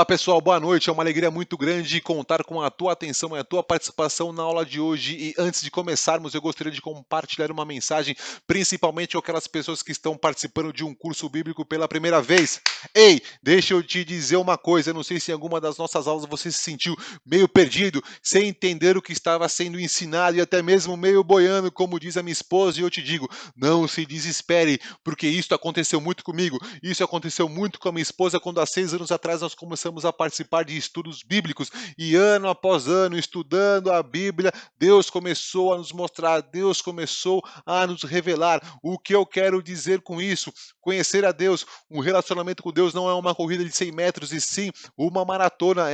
Olá pessoal, boa noite. É uma alegria muito grande contar com a tua atenção e a tua participação na aula de hoje. E antes de começarmos, eu gostaria de compartilhar uma mensagem, principalmente com aquelas pessoas que estão participando de um curso bíblico pela primeira vez. Ei, deixa eu te dizer uma coisa. Eu não sei se em alguma das nossas aulas você se sentiu meio perdido, sem entender o que estava sendo ensinado e até mesmo meio boiando, como diz a minha esposa. E eu te digo, não se desespere, porque isso aconteceu muito comigo. Isso aconteceu muito com a minha esposa quando há 6 anos atrás nós começamos a participar de estudos bíblicos e ano após ano, estudando a Bíblia, Deus começou a nos mostrar, Deus começou a nos revelar. O que eu quero dizer com isso? Conhecer a Deus, um relacionamento com Deus não é uma corrida de 100 metros, e sim uma maratona.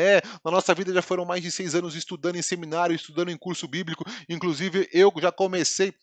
Na nossa vida já foram mais de 6 anos estudando em seminário, estudando em curso bíblico. Inclusive, eu já comecei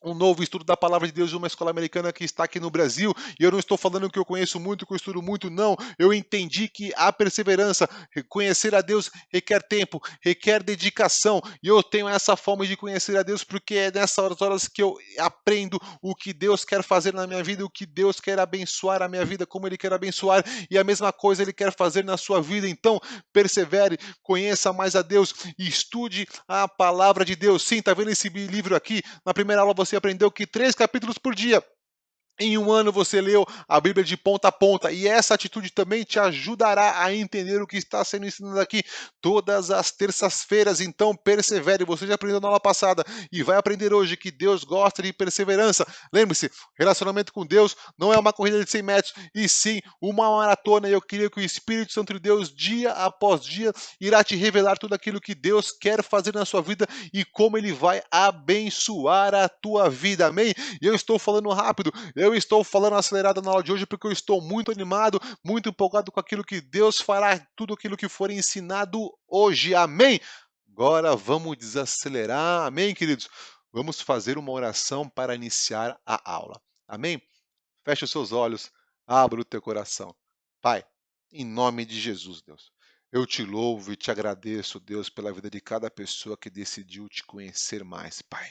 um novo estudo da palavra de Deus de uma escola americana que está aqui no Brasil, e eu não estou falando que eu conheço muito, que eu estudo muito, não. Eu entendi que a perseverança, conhecer a Deus requer tempo, requer dedicação, e eu tenho essa forma de conhecer a Deus porque é nessas horas que eu aprendo o que Deus quer fazer na minha vida, o que Deus quer abençoar a minha vida, como Ele quer abençoar, e a mesma coisa Ele quer fazer na sua vida. Então, persevere, conheça mais a Deus e estude a palavra de Deus. Sim, tá vendo esse livro aqui? Na primeira aula você aprendeu que 3 capítulos por dia. Em um ano você leu a Bíblia de ponta a ponta, e essa atitude também te ajudará a entender o que está sendo ensinado aqui todas as terças-feiras. Então persevere, você já aprendeu na aula passada e vai aprender hoje que Deus gosta de perseverança. Lembre-se, relacionamento com Deus não é uma corrida de 100 metros, e sim uma maratona, e eu creio que o Espírito Santo de Deus, dia após dia, irá te revelar tudo aquilo que Deus quer fazer na sua vida e como Ele vai abençoar a tua vida, amém? E eu estou falando rápido, eu estou falando acelerado na aula de hoje porque eu estou muito animado, muito empolgado com aquilo que Deus fará, tudo aquilo que for ensinado hoje. Amém? Agora vamos desacelerar. Amém, queridos? Vamos fazer uma oração para iniciar a aula. Amém? Feche os seus olhos, abra o teu coração. Pai, em nome de Jesus, Deus, eu te louvo e te agradeço, Deus, pela vida de cada pessoa que decidiu te conhecer mais, Pai.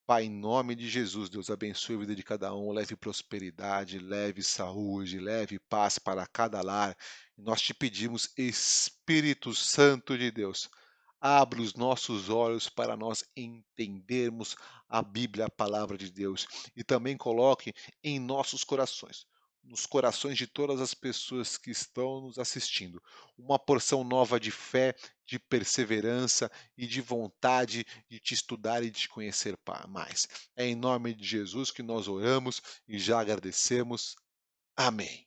Pai, em nome de Jesus, Deus abençoe a vida de cada um, leve prosperidade, leve saúde, leve paz para cada lar. Nós te pedimos, Espírito Santo de Deus, abra os nossos olhos para nós entendermos a Bíblia, a palavra de Deus, e também coloque em nossos corações, nos corações de todas as pessoas que estão nos assistindo, uma porção nova de fé, de perseverança e de vontade de te estudar e de te conhecer mais. É em nome de Jesus que nós oramos e já agradecemos. Amém.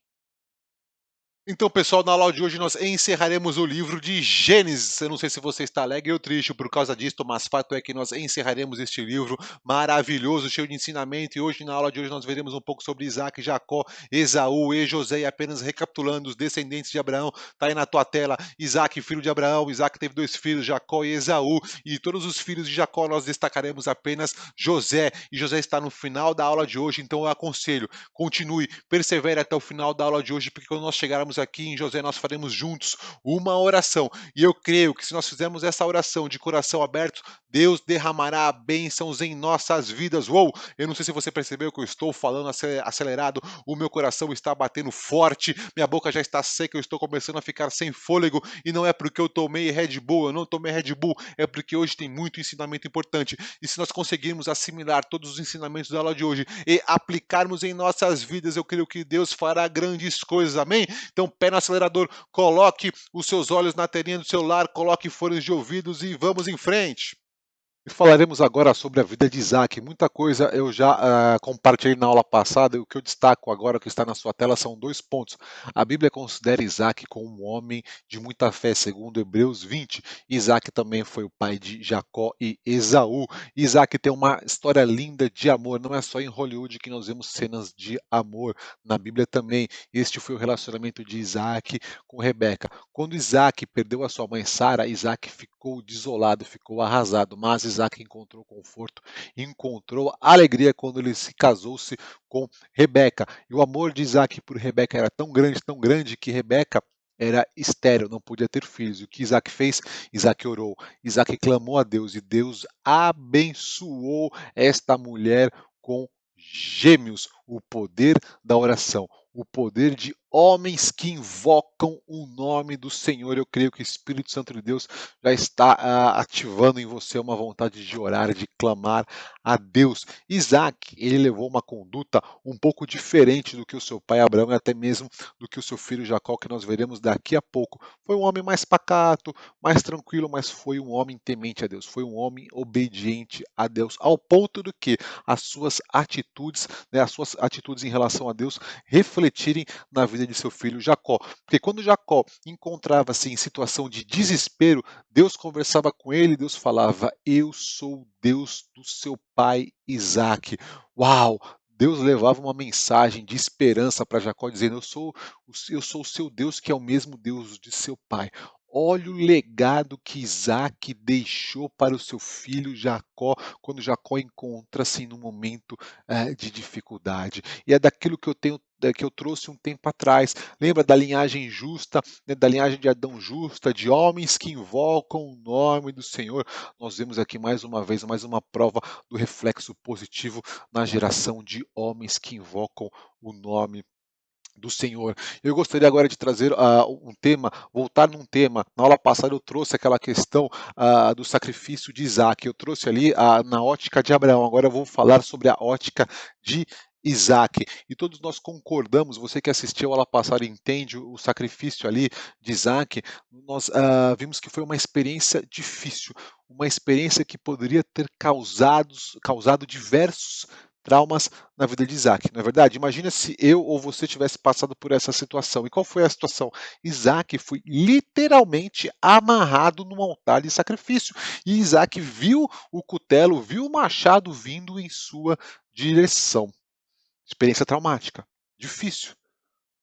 Então, pessoal, na aula de hoje nós encerraremos o livro de Gênesis. Eu não sei se você está alegre ou triste por causa disso, mas fato é que nós encerraremos este livro maravilhoso, cheio de ensinamento. E hoje, na aula de hoje, nós veremos um pouco sobre Isaac, Jacó, Esaú e José. E apenas recapitulando, os descendentes de Abraão, está aí na tua tela. Isaac, filho de Abraão. Isaac teve 2 filhos, Jacó e Esaú. E de todos os filhos de Jacó, nós destacaremos apenas José. E José está no final da aula de hoje, então eu aconselho, continue, persevere até o final da aula de hoje, porque quando nós chegarmos aqui em José, nós faremos juntos uma oração. E eu creio que se nós fizermos essa oração de coração aberto, Deus derramará bênçãos em nossas vidas. Uou! Eu não sei se você percebeu que eu estou falando acelerado, o meu coração está batendo forte, minha boca já está seca, eu estou começando a ficar sem fôlego, e não é porque eu tomei Red Bull, eu não tomei Red Bull, é porque hoje tem muito ensinamento importante. E se nós conseguirmos assimilar todos os ensinamentos da aula de hoje e aplicarmos em nossas vidas, eu creio que Deus fará grandes coisas, amém? Então, pé no acelerador, coloque os seus olhos na telinha do celular, coloque fones de ouvidos e vamos em frente. E falaremos agora sobre a vida de Isaac. Muita coisa eu já compartilhei na aula passada, e o que eu destaco agora que está na sua tela são 2 pontos. A Bíblia considera Isaac como um homem de muita fé, segundo Hebreus 20. Isaac também foi o pai de Jacó e Esaú. Isaac tem uma história linda de amor, não é só em Hollywood que nós vemos cenas de amor. Na Bíblia também, este foi o relacionamento de Isaac com Rebeca. Quando Isaac perdeu a sua mãe Sara, Isaac ficou desolado, ficou arrasado, mas Isaac encontrou conforto, encontrou alegria quando ele se casou-se com Rebeca. E o amor de Isaac por Rebeca era tão grande que Rebeca era estéril, não podia ter filhos. E o que Isaac fez? Isaac orou, Isaac clamou a Deus e Deus abençoou esta mulher com gêmeos, o poder da oração, o poder de homens que invocam o nome do Senhor. Eu creio que o Espírito Santo de Deus já está ativando em você uma vontade de orar, de clamar a Deus. Isaac, ele levou uma conduta um pouco diferente do que o seu pai Abraão e até mesmo do que o seu filho Jacó, que nós veremos daqui a pouco. Foi um homem mais pacato, mais tranquilo, mas foi um homem temente a Deus, foi um homem obediente a Deus, ao ponto do que as suas atitudes em relação a Deus refletirem na vida de seu filho Jacó. Porque quando Jacó encontrava-se em situação de desespero, Deus conversava com ele, Deus falava: Eu sou o Deus do seu pai Isaque. Uau! Deus levava uma mensagem de esperança para Jacó, dizendo: eu sou o seu Deus, que é o mesmo Deus de seu pai. Olha o legado que Isaac deixou para o seu filho Jacó, quando Jacó encontra-se num momento de dificuldade. E é daquilo que eu trouxe um tempo atrás. Lembra da linhagem justa, né, da linhagem de Adão justa, de homens que invocam o nome do Senhor. Nós vemos aqui mais uma vez, mais uma prova do reflexo positivo na geração de homens que invocam o nome do Senhor. Eu gostaria agora de trazer um tema, voltar num tema. Na aula passada eu trouxe aquela questão do sacrifício de Isaac. Eu trouxe ali na ótica de Abraão. Agora eu vou falar sobre a ótica de Isaac. E todos nós concordamos, você que assistiu a aula passada entende o sacrifício ali de Isaac, nós vimos que foi uma experiência difícil, uma experiência que poderia ter causado diversos traumas na vida de Isaac, não é verdade? Imagina se eu ou você tivesse passado por essa situação. E qual foi a situação? Isaac foi literalmente amarrado num altar de sacrifício. E Isaac viu o cutelo, viu o machado vindo em sua direção. Experiência traumática, difícil,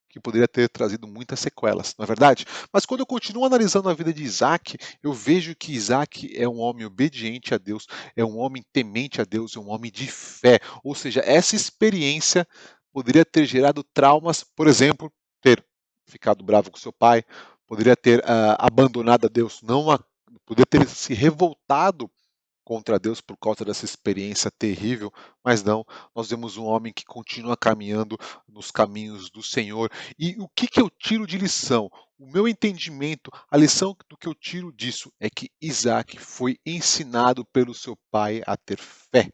que poderia ter trazido muitas sequelas, não é verdade? Mas quando eu continuo analisando a vida de Isaac, eu vejo que Isaac é um homem obediente a Deus, é um homem temente a Deus, é um homem de fé. Ou seja, essa experiência poderia ter gerado traumas, por exemplo, ter ficado bravo com seu pai, poderia ter abandonado a Deus, poderia ter se revoltado contra Deus por causa dessa experiência terrível, mas não, nós vemos um homem que continua caminhando nos caminhos do Senhor. E o que eu tiro de lição? O meu entendimento, a lição do que eu tiro disso é que Isaac foi ensinado pelo seu pai a ter fé.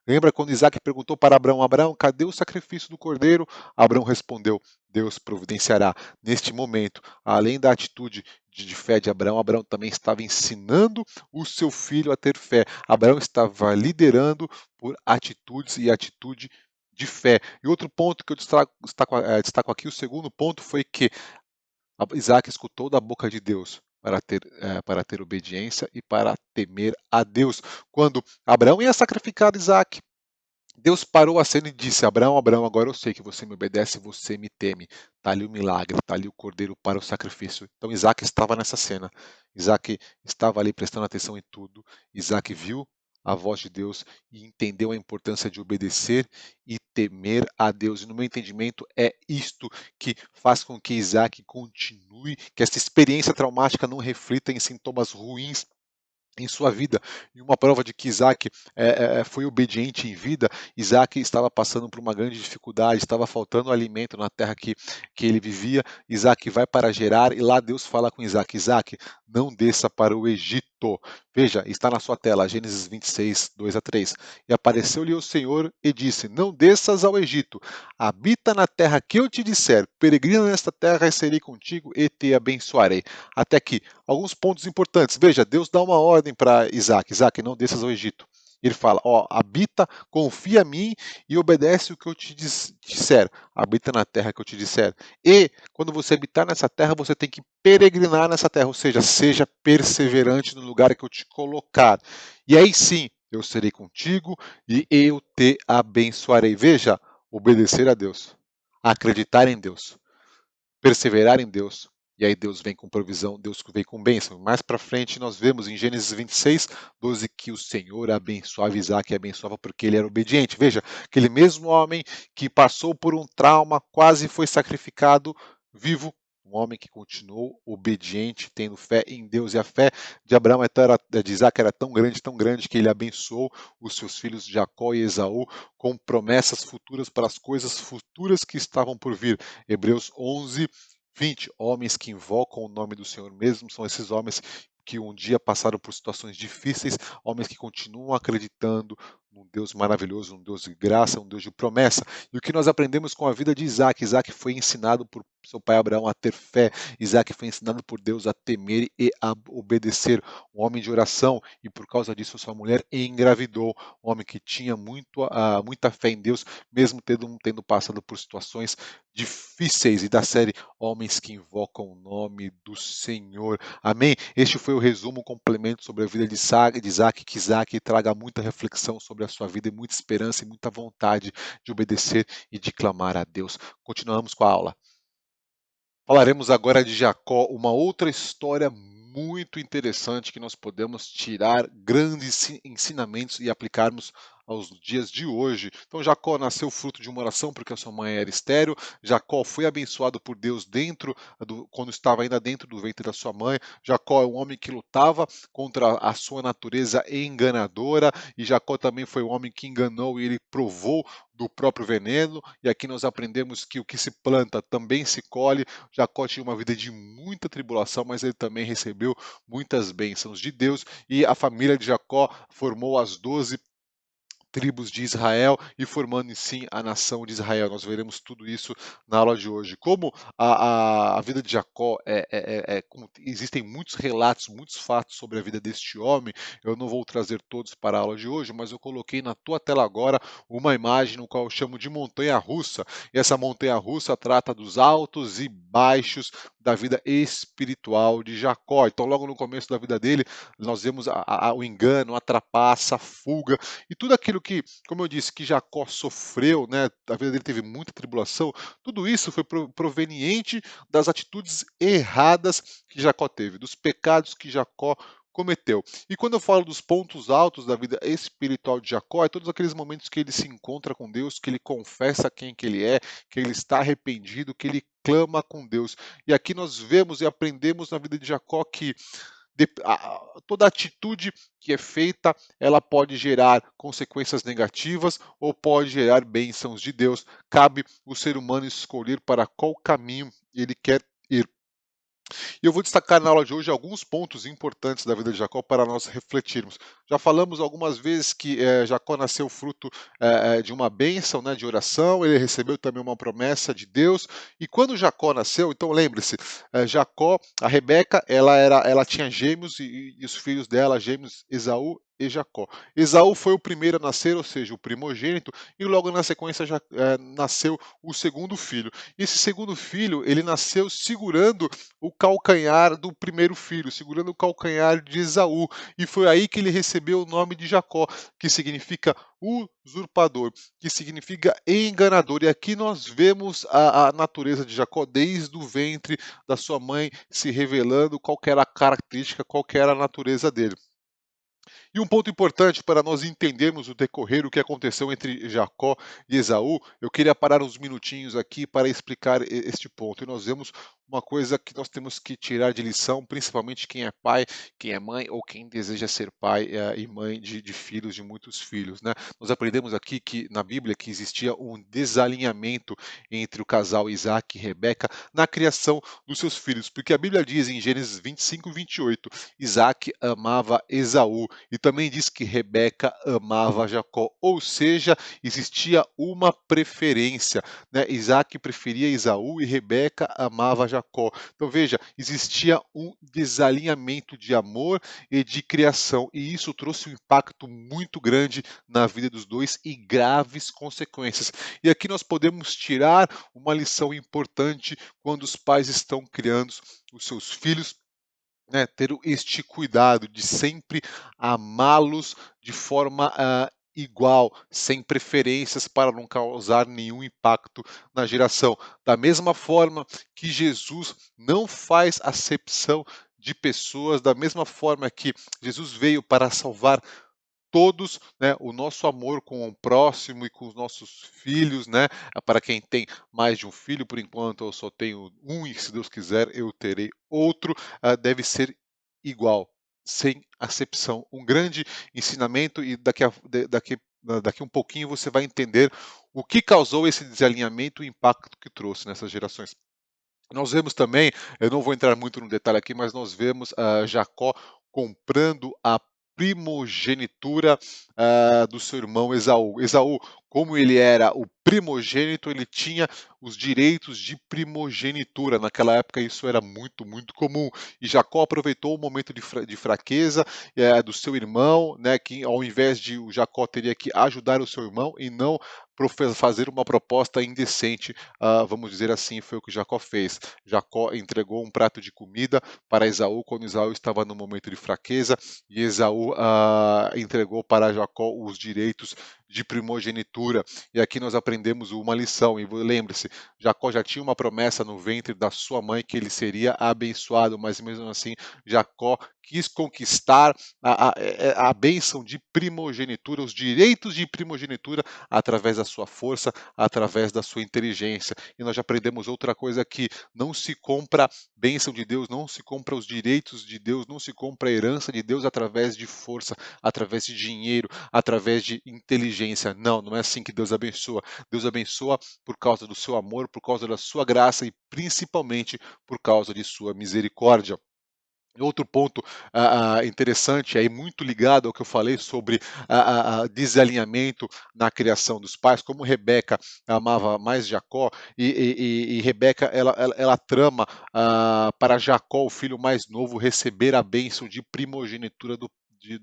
Lembra quando Isaac perguntou para Abraão: Abraão, cadê o sacrifício do cordeiro? Abraão respondeu: Deus providenciará. Neste momento, além da atitude de fé de Abraão, Abraão também estava ensinando o seu filho a ter fé. Abraão estava liderando por atitudes e atitude de fé. E outro ponto que eu destaco aqui, o segundo ponto, foi que Isaac escutou da boca de Deus para ter obediência e para temer a Deus. Quando Abraão ia sacrificar Isaac, Deus parou a cena e disse: Abraão, Abraão, agora eu sei que você me obedece, você me teme. Está ali o milagre, está ali o cordeiro para o sacrifício. Então Isaac estava nessa cena. Isaac estava ali prestando atenção em tudo. Isaac viu a voz de Deus e entendeu a importância de obedecer e temer a Deus. E no meu entendimento é isto que faz com que Isaac continue, que essa experiência traumática não reflita em sintomas ruins em sua vida. E uma prova de que Isaac foi obediente em vida, Isaac estava passando por uma grande dificuldade, estava faltando alimento na terra que ele vivia. Isaac vai para Gerar e lá Deus fala com Isaac: Isaac, não desça para o Egito. Veja, está na sua tela, Gênesis 26, 2-3. E apareceu-lhe o Senhor e disse: Não desças ao Egito, habita na terra que eu te disser, peregrina nesta terra e serei contigo e te abençoarei. Até aqui, alguns pontos importantes. Veja, Deus dá uma ordem para Isaac: Isaac, não desças ao Egito. Ele fala: ó, habita, confia em mim e obedece o que eu te disser. Habita na terra que eu te disser. E quando você habitar nessa terra, você tem que peregrinar nessa terra, ou seja, seja perseverante no lugar que eu te colocar. E aí sim, eu serei contigo e eu te abençoarei. Veja, obedecer a Deus, acreditar em Deus, perseverar em Deus. E aí Deus vem com provisão, Deus vem com bênção. Mais para frente nós vemos em Gênesis 26, 12 que o Senhor abençoava Isaac e abençoava porque ele era obediente. Veja, aquele mesmo homem que passou por um trauma, quase foi sacrificado vivo, um homem que continuou obediente, tendo fé em Deus. E a fé de Abraão, de Isaac, era tão grande, que ele abençoou os seus filhos Jacó e Esaú com promessas futuras para as coisas futuras que estavam por vir. Hebreus 11, 20. Homens que invocam o nome do Senhor mesmo são esses homens que um dia passaram por situações difíceis, homens que continuam acreditando num Deus maravilhoso, um Deus de graça, um Deus de promessa. E o que nós aprendemos com a vida de Isaac? Isaac foi ensinado por seu pai Abraão a ter fé, Isaac foi ensinado por Deus a temer e a obedecer, um homem de oração, e por causa disso sua mulher engravidou, um homem que tinha muita fé em Deus, mesmo tendo passado por situações difíceis. E da série Homens que invocam o nome do Senhor. Amém? Este foi o resumo, complemento sobre a vida de Isaac, que Isaac traga muita reflexão sobre a sua vida e muita esperança e muita vontade de obedecer e de clamar a Deus. Continuamos com a aula. Falaremos agora de Jacó, uma outra história muito interessante que nós podemos tirar grandes ensinamentos e aplicarmos aos dias de hoje. Então, Jacó nasceu fruto de uma oração porque a sua mãe era estéril. Jacó foi abençoado por Deus quando estava ainda dentro do ventre da sua mãe. Jacó é um homem que lutava contra a sua natureza enganadora, e Jacó também foi um homem que enganou e ele provou do próprio veneno. E aqui nós aprendemos que o que se planta também se colhe. Jacó tinha uma vida de muita tribulação, mas ele também recebeu muitas bênçãos de Deus, e a família de Jacó formou as 12 tribos de Israel e formando em si a nação de Israel. Nós veremos tudo isso na aula de hoje. Como a vida de Jacó existem muitos relatos, muitos fatos sobre a vida deste homem, eu não vou trazer todos para a aula de hoje, mas eu coloquei na tua tela agora uma imagem no qual eu chamo de montanha-russa. E essa montanha-russa trata dos altos e baixos da vida espiritual de Jacó. Então, logo no começo da vida dele, nós vemos o engano, a trapaça, a fuga, e tudo aquilo que, como eu disse, que Jacó sofreu, né, a vida dele teve muita tribulação, tudo isso foi proveniente das atitudes erradas que Jacó teve, dos pecados que Jacó cometeu. E quando eu falo dos pontos altos da vida espiritual de Jacó, é todos aqueles momentos que ele se encontra com Deus, que ele confessa quem que ele é, que ele está arrependido, que ele clama com Deus. E aqui nós vemos e aprendemos na vida de Jacó que toda atitude que é feita, ela pode gerar consequências negativas ou pode gerar bênçãos de Deus. Cabe o ser humano escolher para qual caminho ele quer ir. E eu vou destacar na aula de hoje alguns pontos importantes da vida de Jacó para nós refletirmos. Já falamos algumas vezes que Jacó nasceu fruto de uma bênção, né, de oração, ele recebeu também uma promessa de Deus. E quando Jacó nasceu, então lembre-se, Jacó, a Rebeca, ela tinha gêmeos, e os filhos dela, gêmeos Esaú e Jacó. Esaú foi o primeiro a nascer, ou seja, o primogênito, e logo na sequência nasceu o segundo filho. Esse segundo filho, ele nasceu segurando o calcanhar do primeiro filho, segurando o calcanhar de Esaú, e foi aí que ele recebeu o nome de Jacó, que significa usurpador, que significa enganador. E aqui nós vemos a natureza de Jacó desde o ventre da sua mãe se revelando qual que era a característica, qual que era a natureza dele. E um ponto importante para nós entendermos o decorrer, o que aconteceu entre Jacó e Esaú, eu queria parar uns minutinhos aqui para explicar este ponto. E nós vemos uma coisa que nós temos que tirar de lição, principalmente quem é pai, quem é mãe ou quem deseja ser pai e mãe de filhos, de muitos filhos, né? Nós aprendemos aqui que na Bíblia que existia um desalinhamento entre o casal Isaac e Rebeca na criação dos seus filhos, porque a Bíblia diz em Gênesis 25, 28, Isaac amava Esaú, e também diz que Rebeca amava Jacó, ou seja, existia uma preferência, né? Isaac preferia Esaú e Rebeca amava Jacó. Então veja, existia um desalinhamento de amor e de criação, e isso trouxe um impacto muito grande na vida dos dois e graves consequências. E aqui nós podemos tirar uma lição importante quando os pais estão criando os seus filhos, né, ter este cuidado de sempre amá-los de forma igual, sem preferências, para não causar nenhum impacto na geração. Da mesma forma que Jesus não faz acepção de pessoas, da mesma forma que Jesus veio para salvar todos, né, o nosso amor com o próximo e com os nossos filhos, né, para quem tem mais de um filho, por enquanto eu só tenho um e se Deus quiser eu terei outro, deve ser igual, sem acepção. Um grande ensinamento e daqui um pouquinho você vai entender o que causou esse desalinhamento e o impacto que trouxe nessas gerações. Nós vemos também, eu não vou entrar muito no detalhe aqui, mas nós vemos Jacó comprando a primogenitura do seu irmão Esaú. Esaú, como ele era o primogênito, ele tinha os direitos de primogenitura. Naquela época isso era muito, muito comum. E Jacó aproveitou o momento de fraqueza do seu irmão, né, que ao invés de o Jacó teria que ajudar o seu irmão e não fazer uma proposta indecente, vamos dizer assim, foi o que Jacó fez. Jacó entregou um prato de comida para Esaú quando Esaú estava no momento de fraqueza, e Esaú entregou para Jacó os direitos de primogenitura. E aqui nós aprendemos uma lição, e lembre-se, Jacó já tinha uma promessa no ventre da sua mãe que ele seria abençoado, mas mesmo assim Jacó quis conquistar a bênção de primogenitura, os direitos de primogenitura através da sua força, através da sua inteligência. E nós já aprendemos outra coisa aqui: não se compra bênção de Deus, não se compra os direitos de Deus, não se compra a herança de Deus através de força, através de dinheiro, através de inteligência. Não, não é assim que Deus abençoa. Deus abençoa por causa do seu amor, por causa da sua graça e principalmente por causa de sua misericórdia. Outro ponto interessante, aí muito ligado ao que eu falei sobre desalinhamento na criação dos pais, como Rebeca amava mais Jacó, e Rebeca ela trama para Jacó, o filho mais novo, receber a bênção de primogenitura do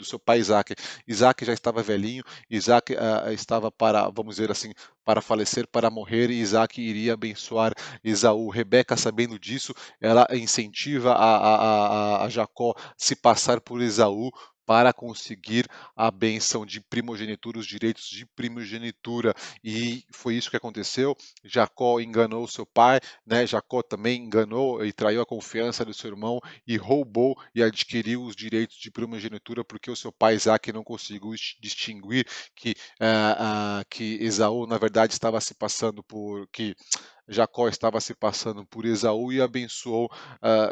seu pai Isaac. Isaac já estava velhinho, Isaac estava para, vamos dizer assim, para falecer, para morrer, e Isaac iria abençoar Esaú. Rebeca, sabendo disso, ela incentiva a Jacó se passar por Esaú para conseguir a bênção de primogenitura, os direitos de primogenitura. E foi isso que aconteceu. Jacó enganou seu pai, né? Jacó também enganou e traiu a confiança do seu irmão e roubou e adquiriu os direitos de primogenitura porque o seu pai Isaac não conseguiu distinguir que Esaú, na verdade, estava se passando por que Jacó estava se passando por Esaú e abençoou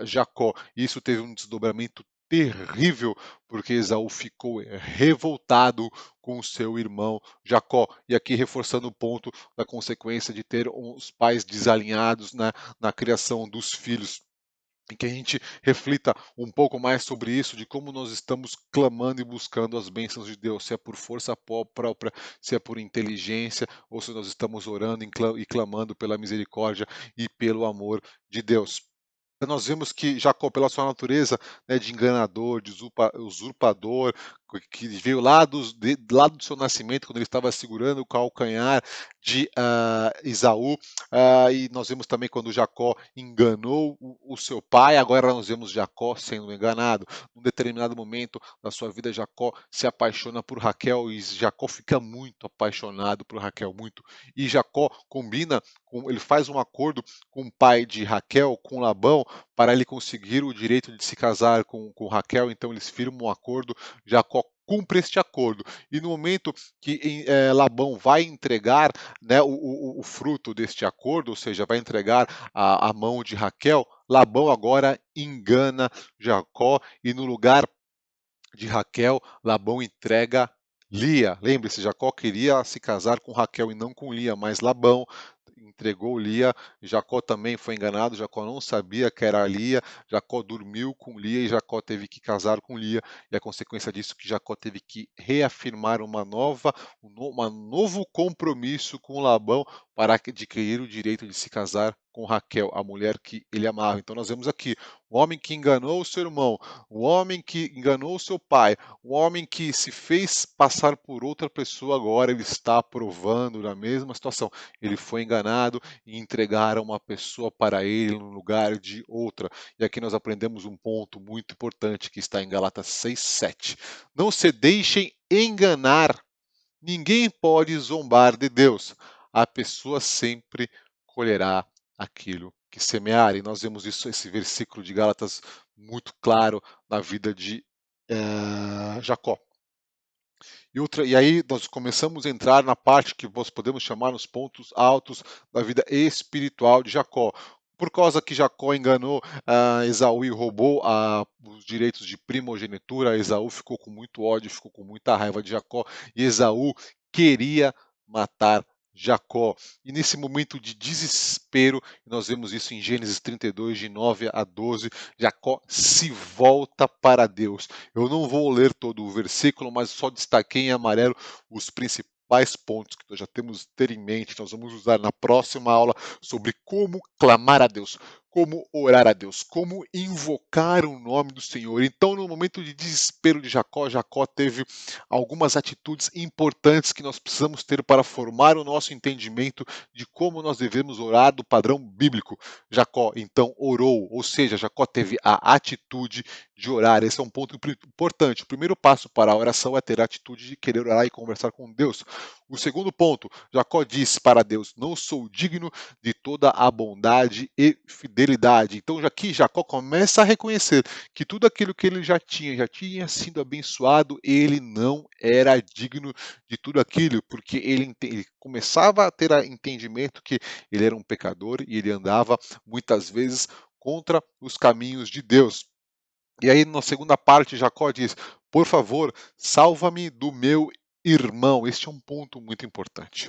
Jacó. Isso teve um desdobramento terrível, porque Esaú ficou revoltado com o seu irmão Jacó. E aqui reforçando o ponto da consequência de ter os pais desalinhados na criação dos filhos e que a gente reflita um pouco mais sobre isso, de como nós estamos clamando e buscando as bênçãos de Deus, se é por força própria, se é por inteligência, ou se nós estamos orando e clamando pela misericórdia e pelo amor de Deus. Nós vemos que Jacó, pela sua natureza, né, de enganador, de usurpador, que veio lá do seu nascimento, quando ele estava segurando o calcanhar de Esaú, e nós vemos também quando Jacó enganou o seu pai, agora nós vemos Jacó sendo enganado. Num determinado momento da sua vida, Jacó se apaixona por Raquel e Jacó fica muito apaixonado por Raquel, muito. E Jacó ele faz um acordo com o pai de Raquel, com Labão, para ele conseguir o direito de se casar com Raquel, então eles firmam um acordo, Jacó cumpre este acordo. E no momento que Labão vai entregar, né, o fruto deste acordo, ou seja, vai entregar a mão de Raquel, Labão agora engana Jacó e no lugar de Raquel, Labão entrega Lia. Lembre-se, Jacó queria se casar com Raquel e não com Lia, mas Labão entregou Lia. Jacó também foi enganado, Jacó não sabia que era Lia. Jacó dormiu com Lia e Jacó teve que casar com Lia. E a consequência disso é que Jacó teve que reafirmar um novo compromisso com Labão para adquirir o direito de se casar com Raquel, a mulher que ele amava. Então nós vemos aqui o homem que enganou o seu irmão, o homem que enganou o seu pai, o homem que se fez passar por outra pessoa, agora ele está provando na mesma situação. Ele foi enganado e entregaram uma pessoa para ele no lugar de outra. E aqui nós aprendemos um ponto muito importante que está em Galatas 6:7. Não se deixem enganar. Ninguém pode zombar de Deus. A pessoa sempre colherá aquilo que semear. E nós vemos isso, esse versículo de Gálatas muito claro na vida de Jacó. E aí nós começamos a entrar na parte que nós podemos chamar os pontos altos da vida espiritual de Jacó. Por causa que Jacó enganou Esaú e roubou os direitos de primogenitura, Esaú ficou com muito ódio, ficou com muita raiva de Jacó, e Esaú queria matar Jacó. E nesse momento de desespero, nós vemos isso em Gênesis 32, de 9 a 12, Jacó se volta para Deus. Eu não vou ler todo o versículo, mas só destaquei em amarelo os principais pontos que nós já temos que ter em mente. Nós vamos usar na próxima aula sobre como clamar a Deus, como orar a Deus, como invocar o nome do Senhor. Então, no momento de desespero de Jacó, Jacó teve algumas atitudes importantes que nós precisamos ter para formar o nosso entendimento de como nós devemos orar do padrão bíblico. Jacó, então, orou, ou seja, Jacó teve a atitude de orar. Esse é um ponto importante. O primeiro passo para a oração é ter a atitude de querer orar e conversar com Deus. O segundo ponto, Jacó diz para Deus: não sou digno de toda a bondade e fidelidade. Então, aqui Jacó começa a reconhecer que tudo aquilo que ele já tinha sido abençoado, ele não era digno de tudo aquilo, porque ele começava a ter entendimento que ele era um pecador e ele andava muitas vezes contra os caminhos de Deus. E aí, na segunda parte, Jacó diz: por favor, salva-me do meu irmão. Este é um ponto muito importante.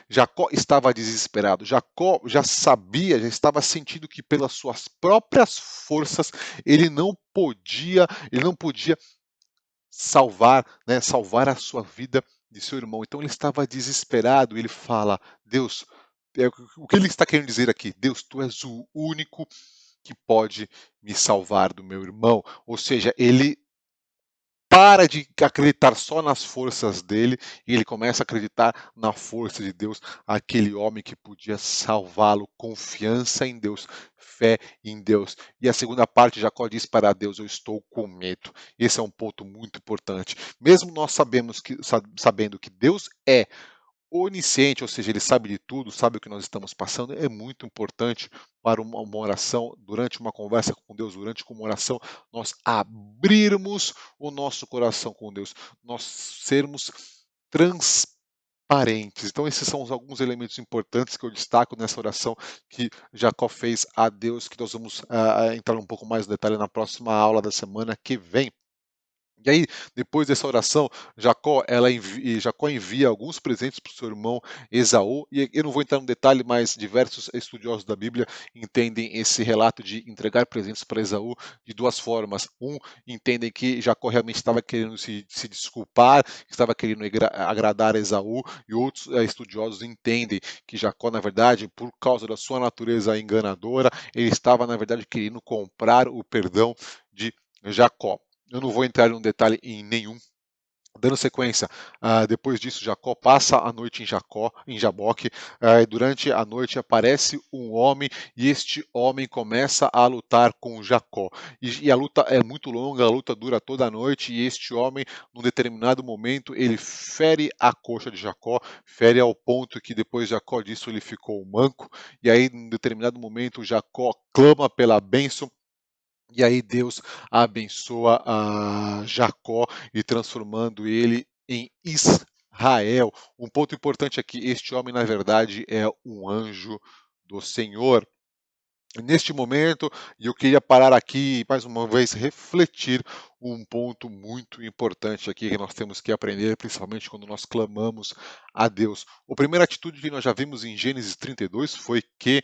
Jacó estava desesperado. Jacó já sabia, já estava sentindo que pelas suas próprias forças ele não podia salvar, né, salvar a sua vida de seu irmão. Então ele estava desesperado. Ele fala: Deus, o que ele está querendo dizer aqui? Deus, tu és o único que pode me salvar do meu irmão. Ou seja, ele para de acreditar só nas forças dele e ele começa a acreditar na força de Deus, aquele homem que podia salvá-lo, confiança em Deus, fé em Deus. E a segunda parte, Jacó diz para Deus: eu estou com medo. Esse é um ponto muito importante. Mesmo nós sabendo que Deus é onisciente, ou seja, ele sabe de tudo, sabe o que nós estamos passando, é muito importante para uma oração, durante uma conversa com Deus, durante uma oração, nós abrirmos o nosso coração com Deus, nós sermos transparentes. Então, esses são alguns elementos importantes que eu destaco nessa oração que Jacó fez a Deus, que nós vamos entrar um pouco mais no detalhe na próxima aula da semana que vem. E aí, depois dessa oração, Jacó envia alguns presentes para o seu irmão Esaú, e eu não vou entrar no detalhe, mas diversos estudiosos da Bíblia entendem esse relato de entregar presentes para Esaú de duas formas. Um, entendem que Jacó realmente estava querendo se desculpar, estava querendo agradar a Esaú, e outros estudiosos entendem que Jacó, na verdade, por causa da sua natureza enganadora, ele estava, na verdade, querendo comprar o perdão de Jacó. Eu não vou entrar em detalhe em nenhum. Dando sequência, depois disso, Jacó passa a noite em Jaboque. Durante a noite aparece um homem e este homem começa a lutar com Jacó. E a luta é muito longa, a luta dura toda a noite. E este homem, num determinado momento, ele fere a coxa de Jacó, fere ao ponto que depois Jacó disso ele ficou manco. E aí, num determinado momento, Jacó clama pela bênção. E aí Deus abençoa a Jacó e transformando ele em Israel. Um ponto importante aqui, este homem na verdade é um anjo do Senhor. Neste momento, eu queria parar aqui e mais uma vez refletir um ponto muito importante aqui que nós temos que aprender, principalmente quando nós clamamos a Deus. A primeira atitude que nós já vimos em Gênesis 32 foi que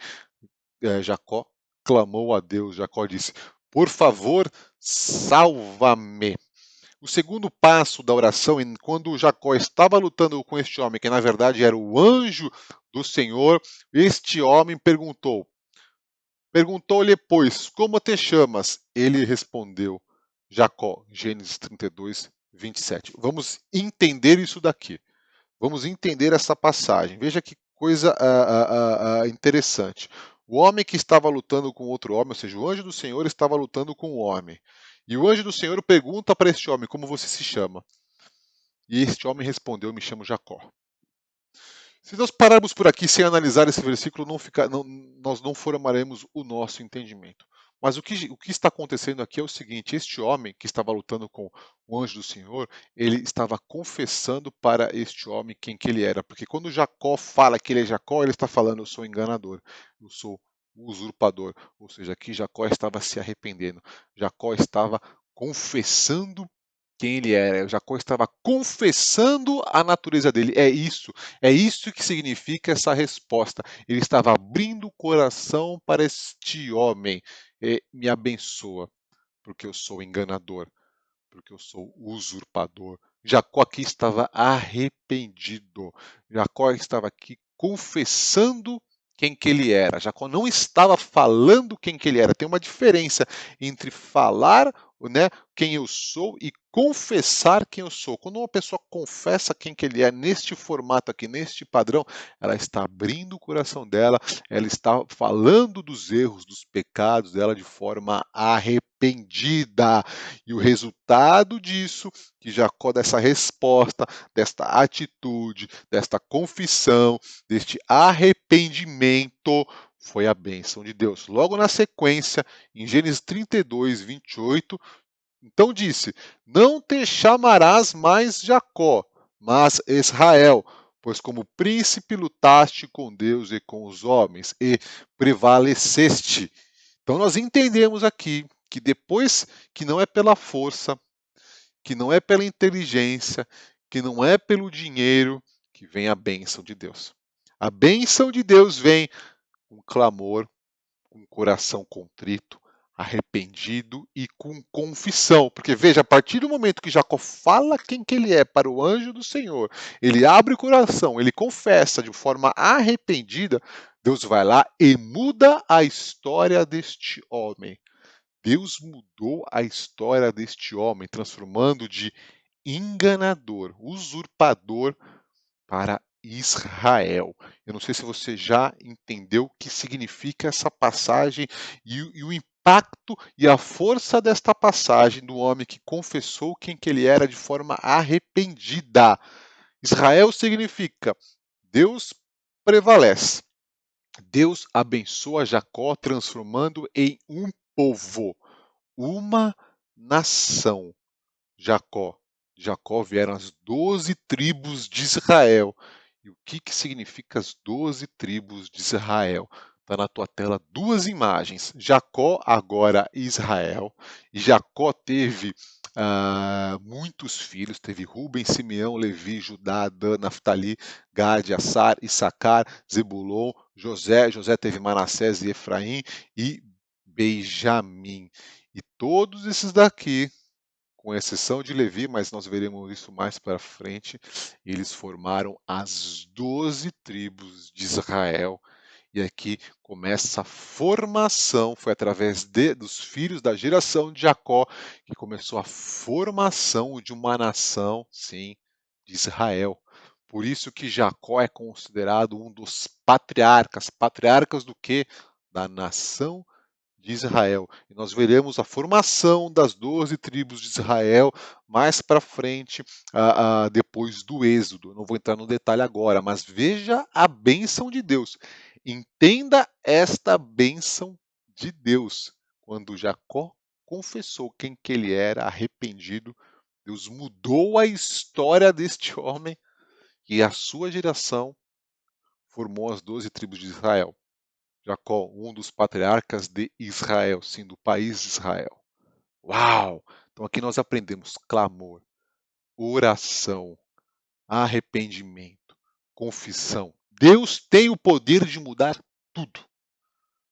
Jacó clamou a Deus. Jacó disse: por favor, salva-me. O segundo passo da oração, quando Jacó estava lutando com este homem, que na verdade era o anjo do Senhor, este homem perguntou-lhe, pois, como te chamas? Ele respondeu, Jacó, Gênesis 32, 27. Vamos entender isso daqui. Vamos entender essa passagem. Veja que coisa interessante. O homem que estava lutando com outro homem, ou seja, o anjo do Senhor estava lutando com o homem. E o anjo do Senhor pergunta para este homem: como você se chama? E este homem respondeu: me chamo Jacó. Se nós pararmos por aqui sem analisar esse versículo, nós não formaremos o nosso entendimento. Mas o que está acontecendo aqui é o seguinte: este homem que estava lutando com o anjo do Senhor, ele estava confessando para este homem quem que ele era, porque quando Jacó fala que ele é Jacó, ele está falando: eu sou enganador, eu sou usurpador, ou seja, aqui Jacó estava se arrependendo, Jacó estava confessando quem ele era, Jacó estava confessando a natureza dele. É isso que significa essa resposta. Ele estava abrindo o coração para este homem. Me abençoa, porque eu sou enganador, porque eu sou usurpador. Jacó aqui estava arrependido. Jacó estava aqui confessando quem que ele era. Jacó não estava falando quem que ele era. Tem uma diferença entre falar, né, quem eu sou e confessar quem eu sou. Quando uma pessoa confessa quem que ele é neste formato aqui, neste padrão, ela está abrindo o coração dela, ela está falando dos erros, dos pecados dela de forma arrependida. E o resultado disso, que Jacó, dessa resposta, desta atitude, desta confissão, deste arrependimento, foi a bênção de Deus. Logo na sequência, em Gênesis 32, 28, então disse: Não te chamarás mais Jacó, mas Israel, pois como príncipe lutaste com Deus e com os homens, e prevaleceste. Então nós entendemos aqui que depois que não é pela força, que não é pela inteligência, que não é pelo dinheiro que vem a bênção de Deus. A bênção de Deus vem com clamor, com coração contrito, arrependido e com confissão. Porque veja, a partir do momento que Jacó fala quem que ele é para o anjo do Senhor, ele abre o coração, ele confessa de forma arrependida, Deus vai lá e muda a história deste homem. Deus mudou a história deste homem, transformando de enganador, usurpador, para Israel. Eu não sei se você já entendeu o que significa essa passagem e o impacto e a força desta passagem do homem que confessou quem que ele era de forma arrependida. Israel significa Deus prevalece. Deus abençoa Jacó, transformando em um povo, uma nação. Jacó. Jacó vieram as 12 tribos de Israel. E o que, que significa as 12 tribos de Israel? Está na tua tela duas imagens. Jacó, agora Israel. E Jacó teve muitos filhos. Teve Ruben, Simeão, Levi, Judá, Dan, Naftali, Gade, Assar, Issacar, Zebulon, José. José teve Manassés e Efraim e Benjamim. E todos esses daqui, com exceção de Levi, mas nós veremos isso mais para frente, eles formaram as 12 tribos de Israel. E aqui começa a formação, foi através dos filhos da geração de Jacó que começou a formação de uma nação, sim, de Israel. Por isso que Jacó é considerado um dos patriarcas. Patriarcas do quê? Da nação de Israel. E nós veremos a formação das 12 tribos de Israel mais para frente, depois do Êxodo. Não vou entrar no detalhe agora, mas veja a bênção de Deus. Entenda esta bênção de Deus. Quando Jacó confessou quem que ele era, arrependido, Deus mudou a história deste homem e a sua geração formou as 12 tribos de Israel. Jacó, um dos patriarcas de Israel, sim, do país de Israel. Uau! Então aqui nós aprendemos clamor, oração, arrependimento, confissão. Deus tem o poder de mudar tudo.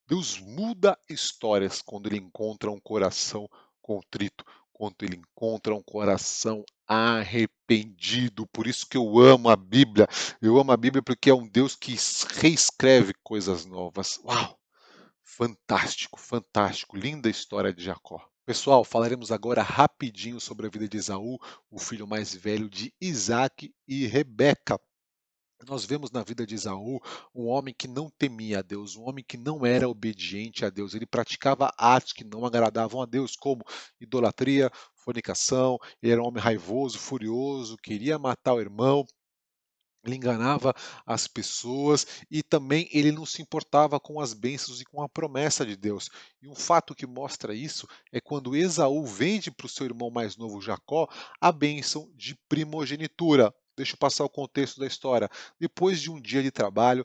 Deus muda histórias quando ele encontra um coração contrito, quando ele encontra um coração arrependido. Por isso que eu amo a Bíblia. Eu amo a Bíblia porque é um Deus que reescreve coisas novas. Uau! Fantástico, fantástico, linda história de Jacó. Pessoal, falaremos agora rapidinho sobre a vida de Esaú, o filho mais velho de Isaac e Rebeca. Nós vemos na vida de Esaú um homem que não temia a Deus, um homem que não era obediente a Deus. Ele praticava atos que não agradavam a Deus, como idolatria, fornicação. Ele era um homem raivoso, furioso, queria matar o irmão. Ele enganava as pessoas e também ele não se importava com as bênçãos e com a promessa de Deus. E um fato que mostra isso é quando Esaú vende para o seu irmão mais novo Jacó a bênção de primogenitura. Deixa eu passar o contexto da história. Depois de um dia de trabalho,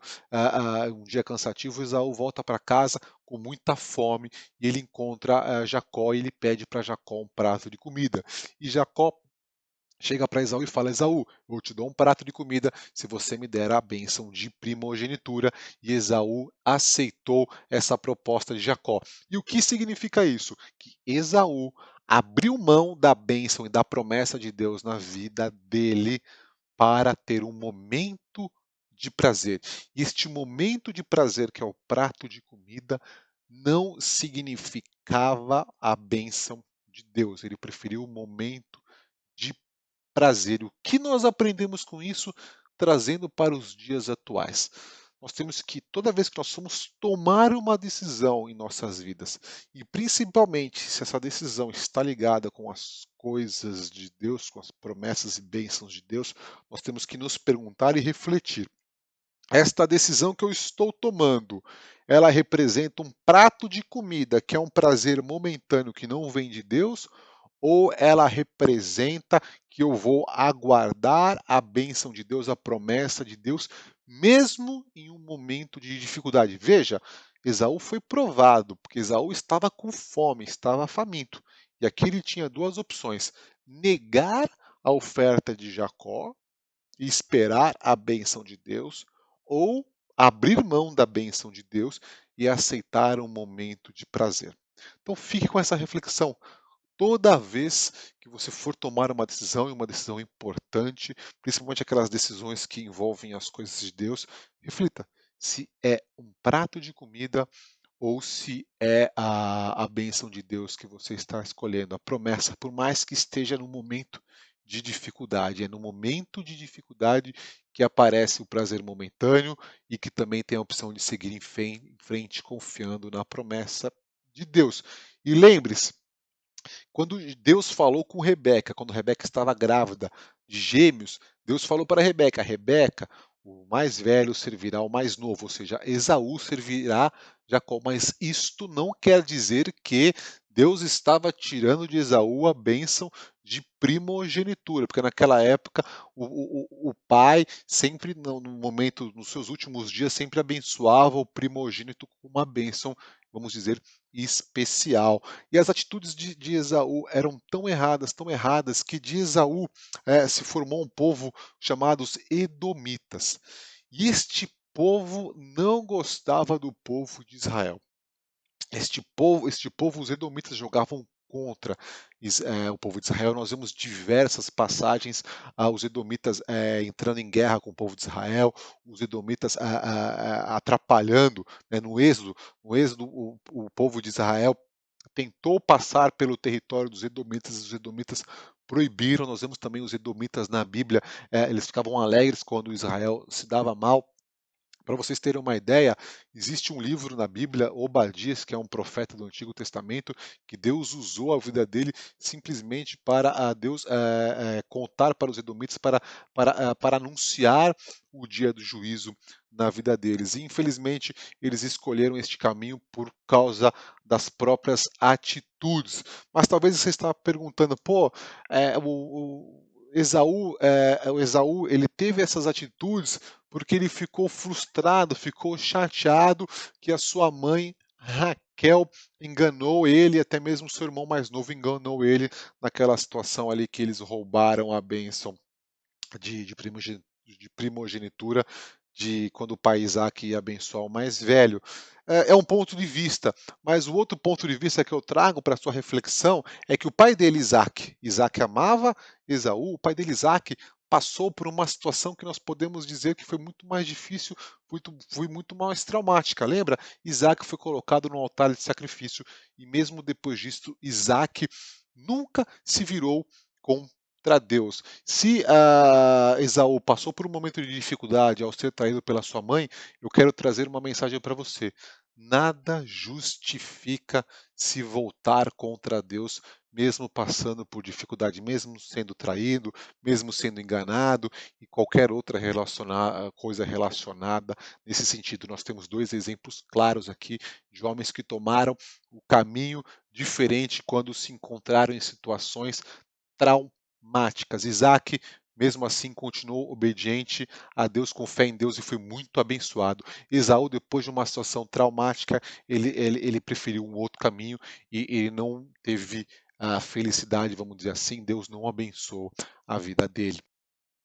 um dia cansativo, Esaú volta para casa com muita fome e ele encontra Jacó e ele pede para Jacó um prato de comida. E Jacó chega para Esaú e fala: Esaú, eu te dou um prato de comida se você me der a bênção de primogenitura. E Esaú aceitou essa proposta de Jacó. E o que significa isso? Que Esaú abriu mão da bênção e da promessa de Deus na vida dele para ter um momento de prazer. E este momento de prazer, que é o prato de comida, não significava a bênção de Deus. Ele preferiu o momento de prazer. O que nós aprendemos com isso, trazendo para os dias atuais? Nós temos que, toda vez que nós formos tomar uma decisão em nossas vidas, e principalmente se essa decisão está ligada com as coisas de Deus, com as promessas e bênçãos de Deus, nós temos que nos perguntar e refletir: esta decisão que eu estou tomando, ela representa um prato de comida que é um prazer momentâneo que não vem de Deus, ou ela representa que eu vou aguardar a bênção de Deus, a promessa de Deus, mesmo em um momento de dificuldade? Veja, Esaú foi provado, porque Esaú estava com fome, estava faminto. E aqui ele tinha duas opções: negar a oferta de Jacó e esperar a bênção de Deus, ou abrir mão da bênção de Deus e aceitar um momento de prazer. Então fique com essa reflexão. Toda vez que você for tomar uma decisão, e uma decisão importante, principalmente aquelas decisões que envolvem as coisas de Deus, reflita se é um prato de comida ou se é a bênção de Deus que você está escolhendo, a promessa, por mais que esteja no momento de dificuldade. É no momento de dificuldade que aparece o prazer momentâneo e que também tem a opção de seguir em frente confiando na promessa de Deus. E lembre-se, quando Deus falou com Rebeca, quando Rebeca estava grávida de gêmeos, Deus falou para Rebeca: Rebeca, o mais velho servirá ao mais novo, ou seja, Esaú servirá Jacó. Mas isto não quer dizer que Deus estava tirando de Esaú a bênção de primogenitura, porque naquela época o pai sempre, no momento, nos seus últimos dias, sempre abençoava o primogênito com uma bênção, vamos dizer, especial. E as atitudes de Esaú eram tão erradas, que de Esaú se formou um povo chamados Edomitas. E este povo não gostava do povo de Israel. Os edomitas jogavam contra o povo de Israel. Nós vemos diversas passagens, os edomitas entrando em guerra com o povo de Israel, os edomitas atrapalhando, né, no êxodo o povo de Israel tentou passar pelo território dos edomitas, e os edomitas proibiram. Nós vemos também os edomitas na Bíblia, eles ficavam alegres quando Israel se dava mal. Para vocês terem uma ideia, existe um livro na Bíblia, Obadias, que é um profeta do Antigo Testamento, que Deus usou a vida dele simplesmente para Deus contar para os edomitas, para anunciar o dia do juízo na vida deles. E infelizmente eles escolheram este caminho por causa das próprias atitudes. Mas talvez você está perguntando, pô, o Esaú, ele teve essas atitudes porque ele ficou frustrado, ficou chateado que a sua mãe Raquel enganou ele, até mesmo seu irmão mais novo enganou ele naquela situação ali que eles roubaram a bênção de primogenitura, de quando o pai Isaac ia abençoar o mais velho. É um ponto de vista, mas o outro ponto de vista que eu trago para a sua reflexão é que o pai dele, Isaac amava Esaú, o pai dele, Isaac, passou por uma situação que nós podemos dizer que foi muito mais difícil, foi muito mais traumática. Lembra? Isaac foi colocado no altar de sacrifício e mesmo depois disso, Isaac nunca se virou contra Deus. Se Esaú passou por um momento de dificuldade ao ser traído pela sua mãe, eu quero trazer uma mensagem para você. Nada justifica se voltar contra Deus mesmo passando por dificuldade, mesmo sendo traído, mesmo sendo enganado e qualquer outra coisa relacionada nesse sentido. Nós temos dois exemplos claros aqui de homens que tomaram o caminho diferente quando se encontraram em situações traumáticas. Isaac, mesmo assim, continuou obediente a Deus, com fé em Deus e foi muito abençoado. Esaú, depois de uma situação traumática, ele preferiu um outro caminho e ele não teve a felicidade, vamos dizer assim, Deus não abençoou a vida dele.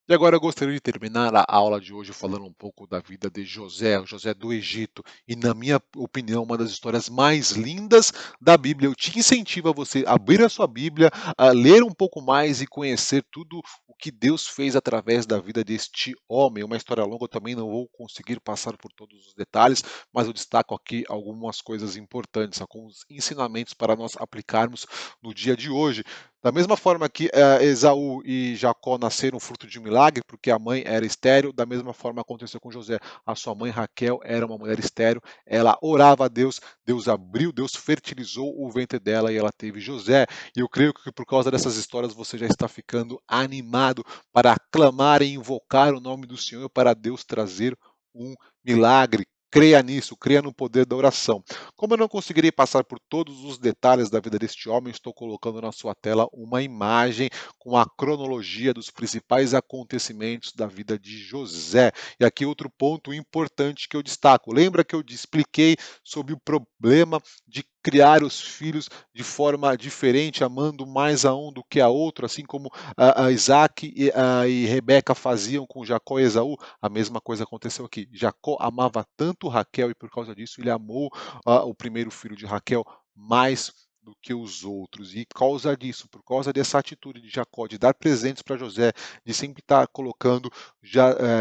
E agora eu gostaria de terminar a aula de hoje falando um pouco da vida de José, o José do Egito, e na minha opinião, uma das histórias mais lindas da Bíblia. Eu te incentivo a você abrir a sua Bíblia, a ler um pouco mais e conhecer tudo o que Deus fez através da vida deste homem. Uma história longa, eu também não vou conseguir passar por todos os detalhes, mas eu destaco aqui algumas coisas importantes, alguns ensinamentos para nós aplicarmos no dia de hoje. Da mesma forma que Esaú e Jacó nasceram fruto de um milagre, porque a mãe era estéril, da mesma forma aconteceu com José. A sua mãe Raquel era uma mulher estéril, ela orava a Deus, Deus abriu, Deus fertilizou o ventre dela e ela teve José. E eu creio que por causa dessas histórias você já está ficando animado para aclamar e invocar o nome do Senhor para Deus trazer um milagre. Creia nisso, creia no poder da oração. Como eu não conseguirei passar por todos os detalhes da vida deste homem, estou colocando na sua tela uma imagem com a cronologia dos principais acontecimentos da vida de José. E aqui outro ponto importante que eu destaco. Lembra que eu te expliquei sobre o problema de criar os filhos de forma diferente, amando mais a um do que a outro, assim como a Isaac e Rebeca faziam com Jacó e Esaú? A mesma coisa aconteceu aqui. Jacó amava tanto Raquel e por causa disso ele amou o primeiro filho de Raquel mais do que os outros. E por causa disso, por causa dessa atitude de Jacó, de dar presentes para José, de sempre estar colocando